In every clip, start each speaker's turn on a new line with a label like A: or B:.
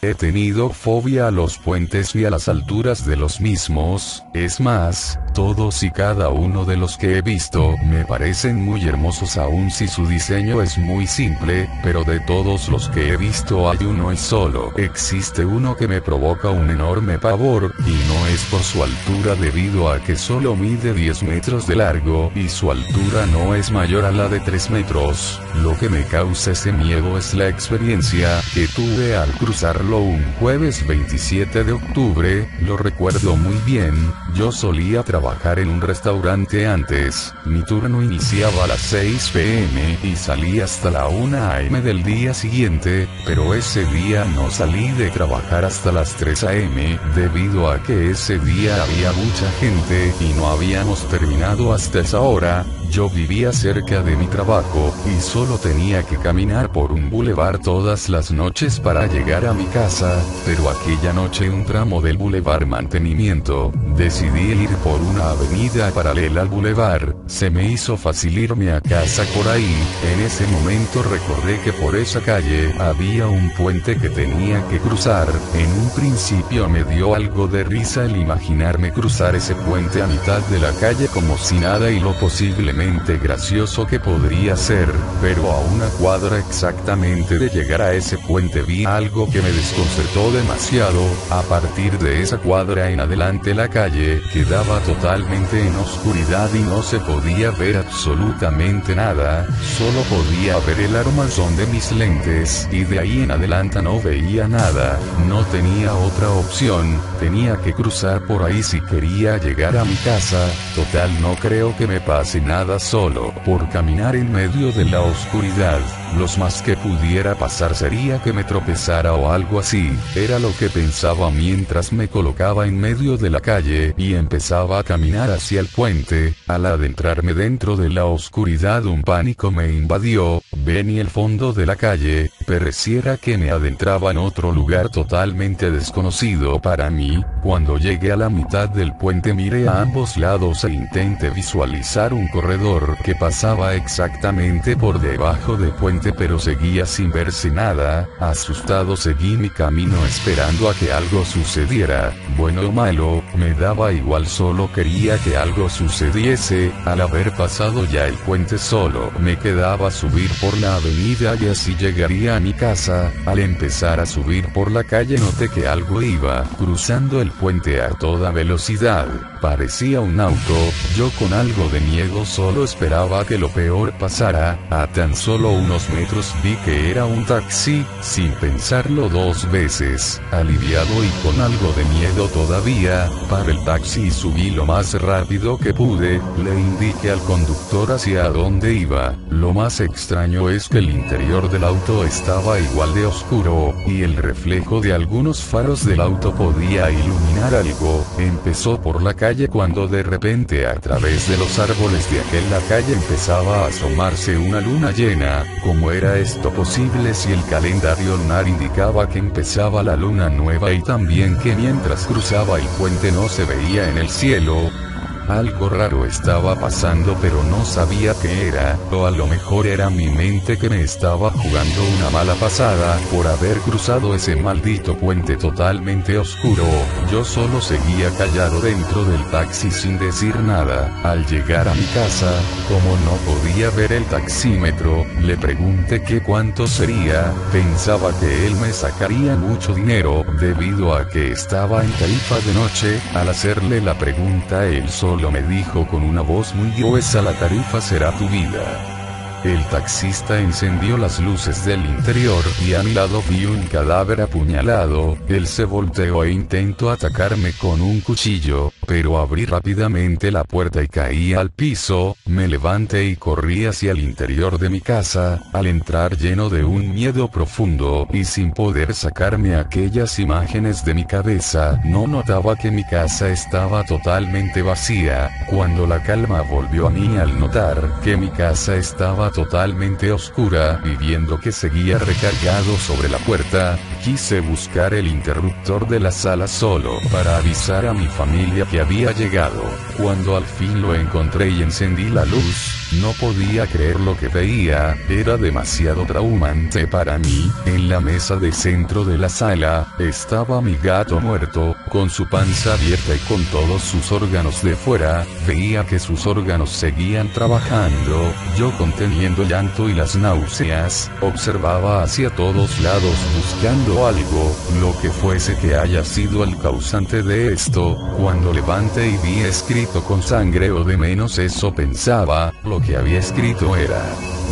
A: He tenido fobia a los puentes y a las alturas de los mismos, es más, todos y cada uno de los que he visto me parecen muy hermosos aun si su diseño es muy simple, pero de todos los que he visto hay uno y solo existe uno que me provoca un enorme pavor, y no es por su altura debido a que solo mide 10 metros de largo y su altura no es mayor a la de 3 metros. Lo que me causa ese miedo es la experiencia que tuve al cruzarlo un jueves 27 de octubre, lo recuerdo muy bien. Yo solía trabajar en un restaurante antes, mi turno iniciaba a las 6 p.m. y salía hasta la 1 a.m. del día siguiente, pero ese día no salí de trabajar hasta las 3 a.m. debido a que ese día había mucha gente y no habíamos terminado hasta esa hora. Yo vivía cerca de mi trabajo, y solo tenía que caminar por un bulevar todas las noches para llegar a mi casa, pero aquella noche un tramo del bulevar Mantenimiento, decidí ir por una avenida paralela al bulevar, se me hizo fácil irme a casa por ahí. En ese momento recordé que por esa calle había un puente que tenía que cruzar. En un principio me dio algo de risa el imaginarme cruzar ese puente a mitad de la calle como si nada y lo posiblemente gracioso que podría ser, pero a una cuadra exactamente de llegar a ese puente vi algo que me desconcertó demasiado. A partir de esa cuadra en adelante la calle quedaba totalmente en oscuridad y no se podía ver absolutamente nada, solo podía ver el armazón de mis lentes y de ahí en adelante no veía nada, no tenía otra opción, tenía que cruzar por ahí si quería llegar a mi casa. Total, no creo que me pase nada solo por caminar en medio de la oscuridad. Los más que pudiera pasar sería que me tropezara o algo así, era lo que pensaba mientras me colocaba en medio de la calle y empezaba a caminar hacia el puente. Al adentrarme dentro de la oscuridad un pánico me invadió, vi el fondo de la calle, pareciera que me adentraba en otro lugar totalmente desconocido para mí. Cuando llegué a la mitad del puente miré a ambos lados e intenté visualizar un corredor que pasaba exactamente por debajo del puente, pero seguía sin verse nada. Asustado seguí mi camino esperando a que algo sucediera, bueno o malo, me daba igual, solo quería que algo sucediese. Al haber pasado ya el puente solo me quedaba subir por la avenida y así llegaría a mi casa. Al empezar a subir por la calle noté que algo iba cruzando el puente a toda velocidad, parecía un auto. Yo con algo de miedo solo esperaba que lo peor pasara. A tan solo unos metros vi que era un taxi, sin pensarlo dos veces, aliviado y con algo de miedo todavía, paré el taxi y subí lo más rápido que pude. Le indiqué al conductor hacia dónde iba. Lo más extraño es que el interior del auto estaba igual de oscuro, y el reflejo de algunos faros del auto podía iluminar algo. Empezó por la calle cuando de repente a través de los árboles de aquella calle empezaba a asomarse una luna llena. ¿Cómo era esto posible si el calendario lunar indicaba que empezaba la luna nueva y también que mientras cruzaba el puente no se veía en el cielo? Algo raro estaba pasando, pero no sabía qué era, o a lo mejor era mi mente que me estaba jugando una mala pasada por haber cruzado ese maldito puente totalmente oscuro. Yo solo seguía callado dentro del taxi sin decir nada. Al llegar a mi casa, como no podía ver el taxímetro, le pregunté que cuánto sería. Pensaba que él me sacaría mucho dinero debido a que estaba en tarifa de noche. Al hacerle la pregunta él solo me dijo con una voz muy gruesa: la tarifa será tu vida. El taxista encendió las luces del interior y a mi lado vi un cadáver apuñalado. Él se volteó e intentó atacarme con un cuchillo, pero abrí rápidamente la puerta y caí al piso. Me levanté y corrí hacia el interior de mi casa. Al entrar lleno de un miedo profundo y sin poder sacarme aquellas imágenes de mi cabeza, no notaba que mi casa estaba totalmente vacía. Cuando la calma volvió a mí al notar que mi casa estaba totalmente oscura y viendo que seguía recargado sobre la puerta, quise buscar el interruptor de la sala solo para avisar a mi familia que había llegado. Cuando al fin lo encontré y encendí la luz, No podía creer lo que veía, era demasiado traumante para mí. En la mesa de centro de la sala, estaba mi gato muerto, con su panza abierta y con todos sus órganos de fuera. Veía que sus órganos seguían trabajando. Yo, conteniendo el llanto y las náuseas, observaba hacia todos lados buscando algo, lo que fuese que haya sido el causante de esto. Cuando levanté y vi escrito con sangre, o de menos eso pensaba, lo que había escrito era: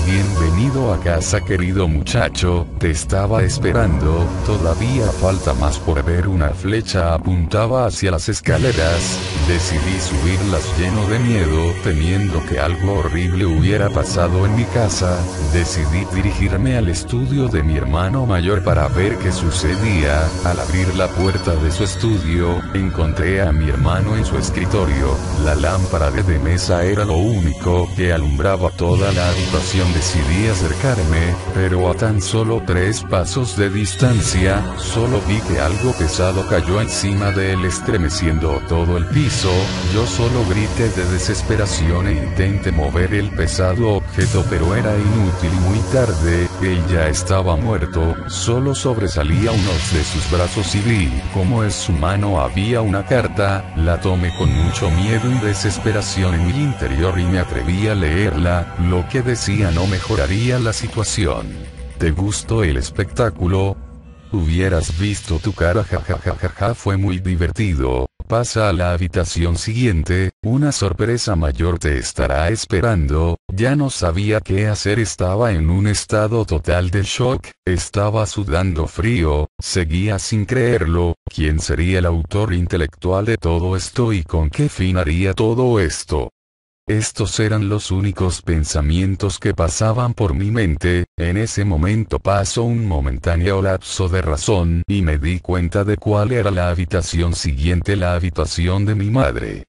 A: bienvenido a casa, querido muchacho, te estaba esperando. Todavía falta más por ver. Una flecha apuntaba hacia las escaleras. Decidí subirlas lleno de miedo, temiendo que algo horrible hubiera pasado en mi casa. Decidí dirigirme al estudio de mi hermano mayor para ver qué sucedía. Al abrir la puerta de su estudio, encontré a mi hermano en su escritorio. La lámpara de mesa era lo único que alumbraba toda la habitación. Decidí acercarme, pero a tan solo 3 pasos de distancia, solo vi que algo pesado cayó encima de él, estremeciendo todo el piso. Yo solo grité de desesperación e intenté mover el pesado objeto, pero era inútil y muy tarde. Él ya estaba muerto, solo sobresalía uno de sus brazos y vi cómo en su mano había una carta. La tomé con mucho miedo y desesperación en mi interior y me atreví a leerla. Lo que decía no mejoraría la situación. ¿Te gustó el espectáculo? Hubieras visto tu cara, jajajajaja, fue muy divertido. Pasa a la habitación siguiente, una sorpresa mayor te estará esperando. Ya no sabía qué hacer, estaba en un estado total de shock, estaba sudando frío, seguía sin creerlo. ¿Quién sería el autor intelectual de todo esto y con qué fin haría todo esto? Estos eran los únicos pensamientos que pasaban por mi mente. En ese momento pasó un momentáneo lapso de razón y me di cuenta de cuál era la habitación siguiente, la habitación de mi madre.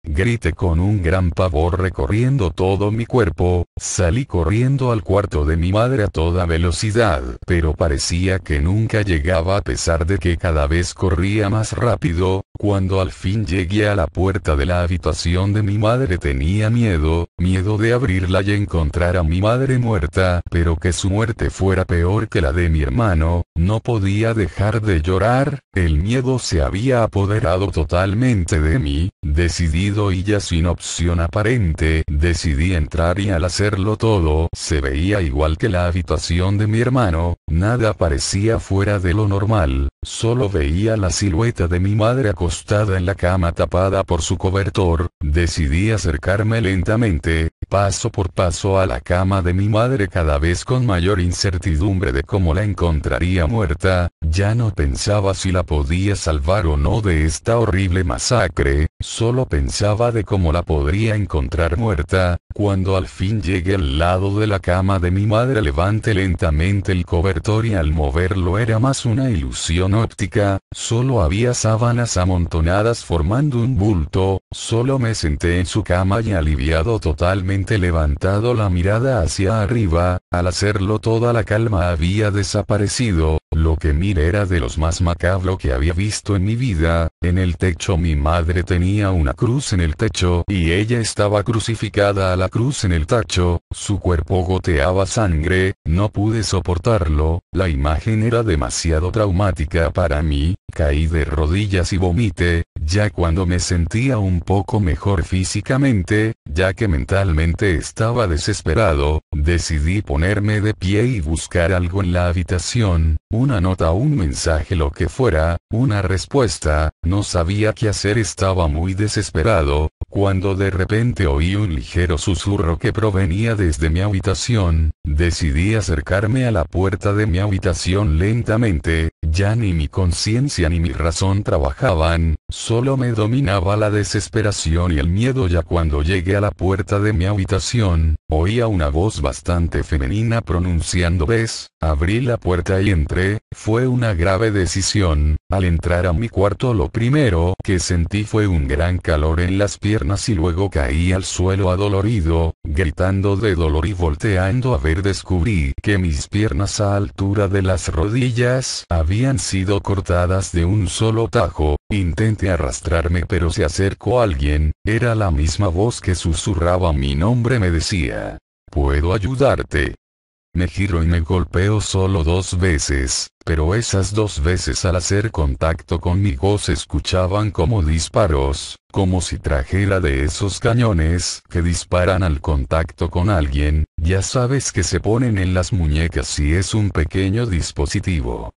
A: Grité con un gran pavor recorriendo todo mi cuerpo. Salí corriendo al cuarto de mi madre a toda velocidad, pero parecía que nunca llegaba, a pesar de que cada vez corría más rápido. Cuando al fin llegué a la puerta de la habitación de mi madre, tenía miedo de abrirla y encontrar a mi madre muerta, pero que su muerte fuera peor que la de mi hermano. No podía dejar de llorar, el miedo se había apoderado totalmente de mí. Decidido y ya sin opción aparente, decidí entrar y al hacerlo todo se veía igual que la habitación de mi hermano. Nada parecía fuera de lo normal, solo veía la silueta de mi madre acostada en la cama tapada por su cobertor. Decidí acercarme lentamente, paso por paso, a la cama de mi madre, cada vez con mayor incertidumbre de cómo la encontraría muerta. Ya no pensaba si la podía salvar o no de esta horrible masacre, solo pensaba de cómo la podría encontrar muerta. Cuando al fin llegué al lado de la cama de mi madre, levanté lentamente el cobertor y al moverlo era más una ilusión óptica, solo había sábanas amontonadas formando un bulto. Solo me senté en su cama y, aliviado, totalmente levantado la mirada hacia arriba. Al hacerlo toda la calma había desaparecido. Lo que miré era de los más macabro que había visto en mi vida. En el techo mi madre tenía una cruz en el techo y ella estaba crucificada a la cruz en el techo. Su cuerpo goteaba sangre. No pude soportarlo. La imagen era demasiado traumática para mí. Caí de rodillas y vomité. Ya cuando me sentía un poco mejor físicamente, ya que mentalmente estaba desesperado, decidí ponerme de pie y buscar algo en la habitación, una nota, un mensaje, lo que fuera, una respuesta. No sabía qué hacer, estaba muy desesperado, cuando de repente oí un ligero susurro que provenía desde mi habitación. Decidí acercarme a la puerta de mi habitación lentamente. Ya ni mi conciencia ni mi razón trabajaban, solo me dominaba la desesperación y el miedo. Ya cuando llegué a la puerta de mi habitación, oía una voz bastante femenina pronunciando: "Ves". Abrí la puerta y entré. Fue una grave decisión. Al entrar a mi cuarto lo primero que sentí fue un gran calor en las piernas y luego caí al suelo adolorido, gritando de dolor y volteando a ver descubrí que mis piernas a altura de las rodillas habían sido cortadas de un solo tajo. Intenté arrastrarme pero se acercó alguien, era la misma voz que susurraba mi nombre, me decía: ¿puedo ayudarte? Me giro y me golpeo solo 2 veces, pero esas 2 veces al hacer contacto conmigo se escuchaban como disparos, como si trajera de esos cañones que disparan al contacto con alguien, ya sabes que se ponen en las muñecas y es un pequeño dispositivo.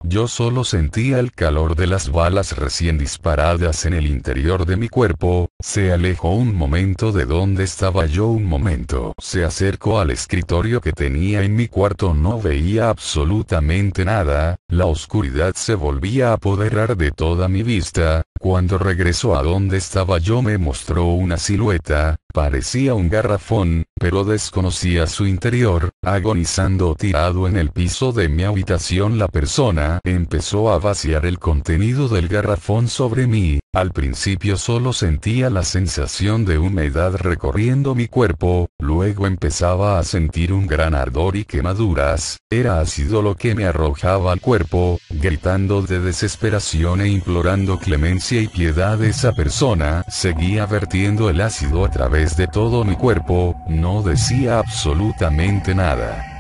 A: Yo solo sentía el calor de las balas recién disparadas en el interior de mi cuerpo. Se alejó un momento de donde estaba yo, un momento. Se acercó al escritorio que tenía en mi cuarto, no veía absolutamente nada, la oscuridad se volvía a apoderar de toda mi vista. Cuando regresó a donde estaba yo me mostró una silueta, parecía un garrafón, pero desconocía su interior, agonizando tirado en el piso de mi habitación. La persona empezó a vaciar el contenido del garrafón sobre mí. Al principio solo sentía la sensación de humedad recorriendo mi cuerpo, luego empezaba a sentir un gran ardor y quemaduras, era ácido lo que me arrojaba al cuerpo, gritando de desesperación e implorando clemencia y piedad. Esa persona seguía vertiendo el ácido a través de todo mi cuerpo, no decía absolutamente nada.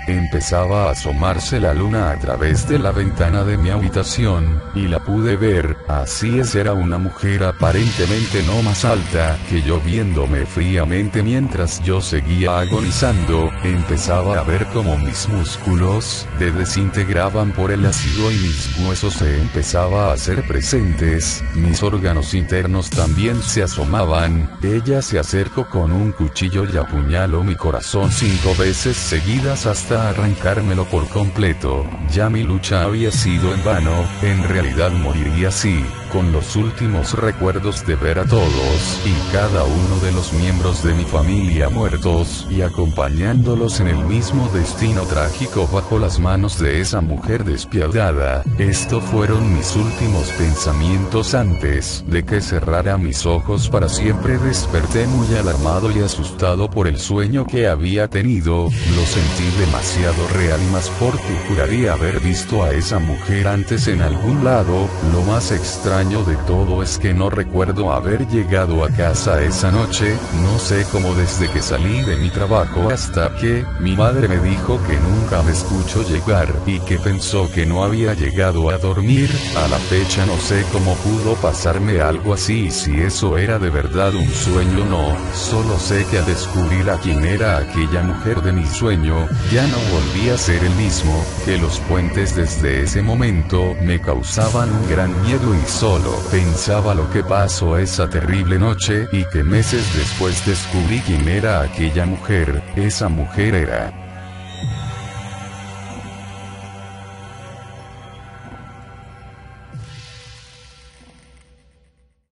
A: Empezaba a asomarse la luna a través de la ventana de mi habitación, y la pude ver. Así es, era una mujer aparentemente no más alta que yo, viéndome fríamente mientras yo seguía agonizando. Empezaba a ver cómo mis músculos se desintegraban por el ácido y mis huesos se empezaban a hacer presentes, mis órganos internos también se asomaban. Ella se acercó con un cuchillo y apuñaló mi corazón 5 veces seguidas hasta arrancármelo por completo. Ya mi lucha había sido en vano, en realidad moriría así, con los últimos recuerdos de ver a todos y cada uno de los miembros de mi familia muertos y acompañándolos en el mismo destino trágico bajo las manos de esa mujer despiadada. Estos fueron mis últimos pensamientos antes de que cerrara mis ojos para siempre. Desperté muy alarmado y asustado por el sueño que había tenido. Lo sentí demasiado real y más porque juraría haber visto a esa mujer antes en algún lado. Lo más extraño de todo es que no recuerdo haber llegado a casa esa noche. No sé cómo desde que salí de mi trabajo hasta que mi madre me dijo que nunca me escuchó llegar y que pensó que no había llegado a dormir. A la fecha no sé cómo pudo pasarme algo así y si eso era de verdad un sueño o no. Solo sé que al descubrir a quién era aquella mujer de mi sueño, ya no volví a ser el mismo, que los puentes desde ese momento me causaban un gran miedo y solo pensaba lo que pasó esa terrible noche y que meses después descubrí quién era aquella mujer. Esa mujer era